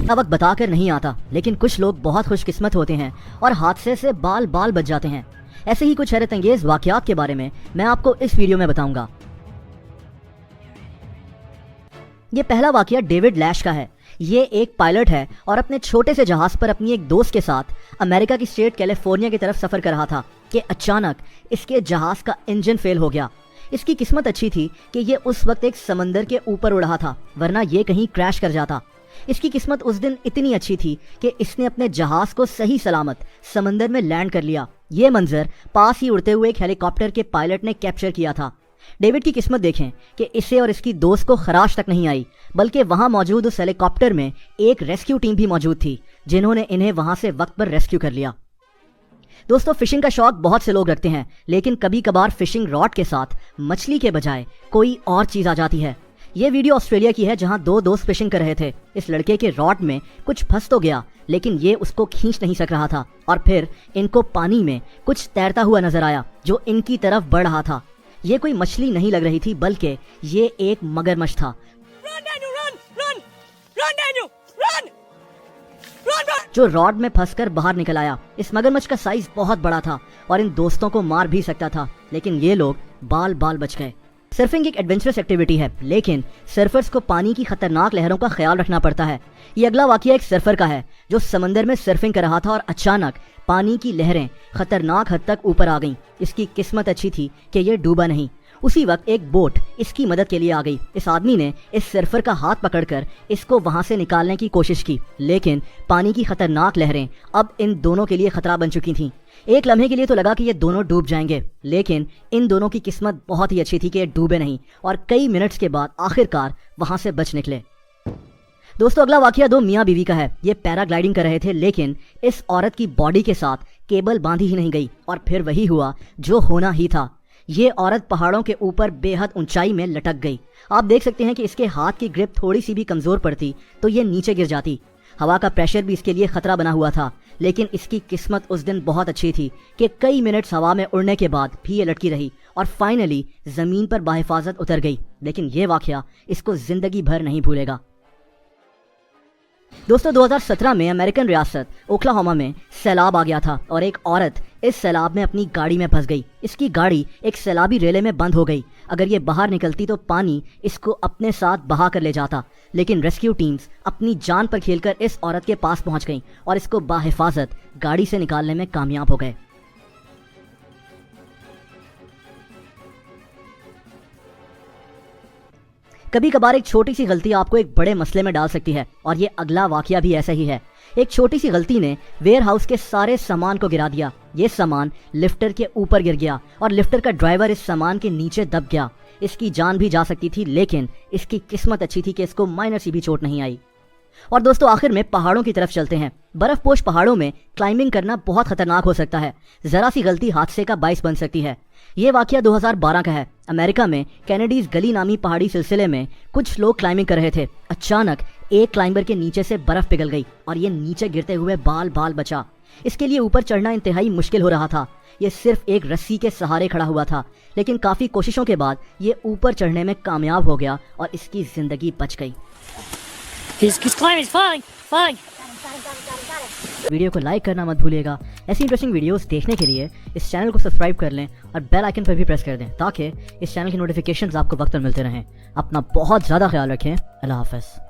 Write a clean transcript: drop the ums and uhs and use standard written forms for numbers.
अब वक्त बताकर नहीं आता, लेकिन कुछ लोग बहुत खुशकिस्मत होते हैं और हादसे से बाल बाल बच जाते हैं। ऐसे ही कुछ हैरत अंगेज वाकयात के बारे में मैं आपको इस वीडियो में बताऊंगा। ये पहला वाकया डेविड लैश का है। ये एक पायलट है और अपने छोटे से जहाज पर अपनी एक दोस्त के साथ अमेरिका की स्टेट कैलिफोर्निया की तरफ सफर कर रहा था कि अचानक इसके जहाज का इंजन फेल हो गया। इसकी किस्मत अच्छी थी कि ये उस वक्त एक समंदर के ऊपर उड़ रहा था, वरना ये कहीं क्रैश कर जाता। इसकी किस्मत उस दिन इतनी अच्छी थी कि इसने अपने जहाज को सही सलामत समंदर में लैंड कर लिया। ये मंजर पास ही उड़ते हुए एक हेलीकॉप्टर के पायलट ने कैप्चर किया था। डेविड की किस्मत देखें कि इसे और इसकी दोस्त को खराश तक नहीं आई, बल्कि वहां मौजूद उस हेलीकॉप्टर में एक रेस्क्यू टीम भी मौजूद थी, जिन्होंने इन्हें वहां से वक्त पर रेस्क्यू कर लिया। दोस्तों, फिशिंग का शौक बहुत से लोग रखते हैं, लेकिन कभी कभार फिशिंग रॉड के साथ मछली के बजाय कोई और चीज आ जाती है। ये वीडियो ऑस्ट्रेलिया की है, जहां दो दोस्त फिशिंग कर रहे थे। इस लड़के के रॉड में कुछ फंस तो गया, लेकिन ये उसको खींच नहीं सक रहा था और फिर इनको पानी में कुछ तैरता हुआ नजर आया जो इनकी तरफ बढ़ रहा था। ये कोई मछली नहीं लग रही थी, बल्कि ये एक मगरमच्छ था। जो रॉड में फंसकर बाहर निकल आया। इस मगरमच्छ का साइज बहुत बड़ा था और इन दोस्तों को मार भी सकता था, लेकिन ये लोग बाल बाल बच गए। सर्फिंग एक एडवेंचरस एक्टिविटी है, लेकिन सर्फर्स को पानी की खतरनाक लहरों का ख्याल रखना पड़ता है। ये अगला वाकया एक सर्फर का है जो समंदर में सर्फिंग कर रहा था और अचानक पानी की लहरें खतरनाक हद तक ऊपर आ गईं। इसकी किस्मत अच्छी थी कि ये डूबा नहीं। उसी वक्त एक बोट इसकी मदद के लिए आ गई। इस आदमी ने इस सर्फर का हाथ पकड़कर इसको वहां से निकालने की कोशिश की, लेकिन पानी की खतरनाक लहरें अब इन दोनों के लिए खतरा बन चुकी थीं। एक लम्हे के लिए तो लगा कि ये दोनों डूब जाएंगे, लेकिन इन दोनों की किस्मत बहुत ही अच्छी थी कि ये डूबे नहीं और कई मिनट्स के बाद आखिरकार वहां से बच निकले। दोस्तों, अगला वाकया दो मियाँ बीवी का है। ये पैराग्लाइडिंग कर रहे थे, लेकिन इस औरत की बॉडी के साथ केबल बांधी ही नहीं गई और फिर वही हुआ जो होना ही था। ये औरत पहाड़ों के ऊपर बेहद ऊंचाई में लटक गई। आप देख सकते हैं कि इसके हाथ की ग्रिप थोड़ी सी भी कमजोर पड़ती तो ये नीचे गिर जाती। हवा का प्रेशर भी इसके लिए खतरा बना हुआ था, लेकिन इसकी किस्मत उस दिन बहुत अच्छी थी कि कई मिनट्स हवा में उड़ने के बाद भी ये लटकी रही और फाइनली जमीन पर बाहिफाजत उतर गई। लेकिन ये वाकया इसको जिंदगी भर नहीं भूलेगा। दोस्तों, 2017 में अमेरिकन रियासत ओक्लाहोमा में सैलाब आ गया था और एक औरत इस सैलाब में अपनी गाड़ी में फंस गई। इसकी गाड़ी एक सैलाबी रेले में बंद हो गई। अगर ये बाहर निकलती तो पानी इसको अपने साथ बहा कर ले जाता, लेकिन रेस्क्यू टीम्स अपनी जान पर खेलकर इस औरत के पास पहुंच गईं और इसको बाहिफाजत गाड़ी से निकालने में कामयाब हो गए। कभी कभार एक छोटी सी गलती आपको एक बड़े मसले में डाल सकती है और ये अगला वाकया भी ऐसा ही है। एक छोटी सी गलती ने वेयर हाउस के सारे सामान को गिरा दिया। ये सामान लिफ्टर के ऊपर गिर गया और लिफ्टर का ड्राइवर इस सामान के नीचे दब गया। इसकी जान भी जा सकती थी, लेकिन इसकी किस्मत अच्छी थी कि इसको माइनर सी भी चोट नहीं आई। और दोस्तों, आखिर में पहाड़ों की तरफ चलते हैं। बर्फपोश पहाड़ों में क्लाइंबिंग करना बहुत खतरनाक हो सकता है। जरा सी गलती हादसे का बाइस बन सकती है। ये वाकया 2012 का है। अमेरिका में कैनेडीज गली नामी पहाड़ी सिलसिले में कुछ लोग क्लाइंबिंग कर रहे थे। अचानक एक क्लाइंबर के नीचे से बर्फ पिघल गई और ये नीचे गिरते हुए बाल बाल बचा। इसके लिए ऊपर चढ़ना इंतहाई मुश्किल हो रहा था। ये सिर्फ एक रस्सी के सहारे खड़ा हुआ था, लेकिन काफी कोशिशों के बाद ये ऊपर चढ़ने में कामयाब हो गया और इसकी जिंदगी बच गई। वीडियो को लाइक करना मत भूलिएगा। ऐसी इंटरेस्टिंग वीडियोस देखने के लिए इस चैनल को सब्सक्राइब कर लें और बेल आइकन पर भी प्रेस कर दें, ताकि इस चैनल की नोटिफिकेशंस आपको वक्त पर मिलते रहें। अपना बहुत ज़्यादा ख्याल रखें। अल्लाह हाफ़िज़।